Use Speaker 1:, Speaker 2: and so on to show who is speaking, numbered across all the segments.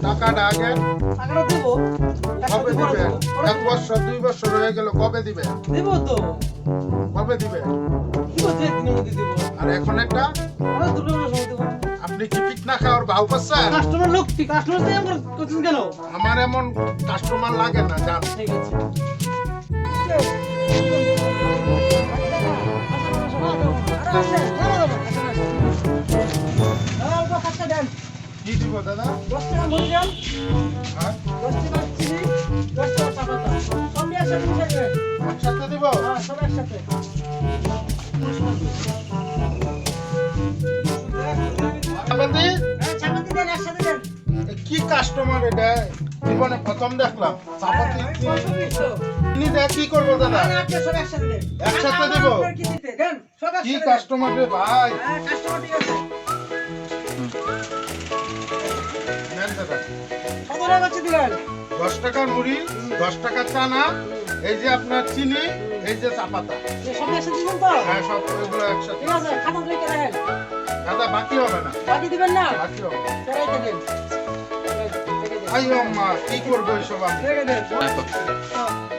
Speaker 1: টাকাটা আগে
Speaker 2: টাকাটা দেবো।
Speaker 1: কবে দিবে? 1 বছর 2 বছর হয়ে গেল, কবে দিবে?
Speaker 2: দেবো তো।
Speaker 1: কবে দিবে?
Speaker 2: কি বলছে দিনের মধ্যে দেবো?
Speaker 1: আর এখন একটা
Speaker 2: আরে দুর্গাপূজার সময় দেবো।
Speaker 1: আপনি কি পিক না খাওয়ার ভাও করছেন?
Speaker 2: কাস্টমার লোকটি কাস্টমার দিয়ে আমার কোচিং কেন?
Speaker 1: আমার এমন কাস্টমার লাগে না, জান।
Speaker 2: ঠিক আছে।
Speaker 1: কি দিব দাদা?
Speaker 2: 10 টাকা মুড়ি দেন,
Speaker 1: হ্যাঁ
Speaker 2: 10 টাকা চিনি, 10 টাকা চা পাতা। সব একসাথে মিশাই দেবেন।
Speaker 1: একসাথে দিব?
Speaker 2: হ্যাঁ, সব একসাথে।
Speaker 1: চাপাতি?
Speaker 2: হ্যাঁ, চা পাতা দেন, একসাথে দেন।
Speaker 1: কি কাস্টমার এটা? জীবনে প্রথম দেখলাম চাপাতি।
Speaker 2: আমি পয়সা দিচ্ছি।
Speaker 1: চিনি দেয়া কি করবো দাদা?
Speaker 2: না, আপনি সব একসাথে দেন।
Speaker 1: একসাথে
Speaker 2: আমার
Speaker 1: দেবো?
Speaker 2: আপনার কি দিতে? দেন, সব
Speaker 1: কি
Speaker 2: একসাথে দেন।
Speaker 1: কাস্টমার রে ভাই?
Speaker 2: হ্যাঁ, কাস্টমার ঠিক আছে।
Speaker 1: নেন দাদা।
Speaker 2: কত টাকা হচ্ছে দিলেন?
Speaker 1: 10 টাকার মুড়ি, 10 টাকার চানা, এই যে আপনার চিনি, এই যে চা পাতা।
Speaker 2: এই সব একসাথে দিবেন তো?
Speaker 1: হ্যাঁ সব এগুলো একসাথে।
Speaker 2: ঠিক আছে, খাতা লিখে রাখেন।
Speaker 1: দাদা বাকি হবে না,
Speaker 2: বাকি দিবেন না?
Speaker 1: বাকি হবে না।
Speaker 2: রেখে দেন।
Speaker 1: আইও মা, কি করবো এইসব আমি?
Speaker 2: রেখে দেন।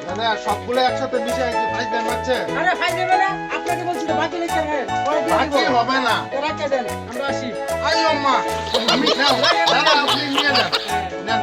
Speaker 1: দাদা সবগুলো একসাথে মিশাই কি ভাই দেন মারছে?
Speaker 2: আরে ভাই দেবে না? আপনাকে বলছি তো বাকি লিখে রাখেন। পরে দিয়ে
Speaker 1: বাকি
Speaker 2: দিব।
Speaker 1: হবে না।
Speaker 2: রেখে দেন। আমরা আসি।
Speaker 1: আইও মা, আমি নাও, দাদা আপনি নিয়ে যান। নেন।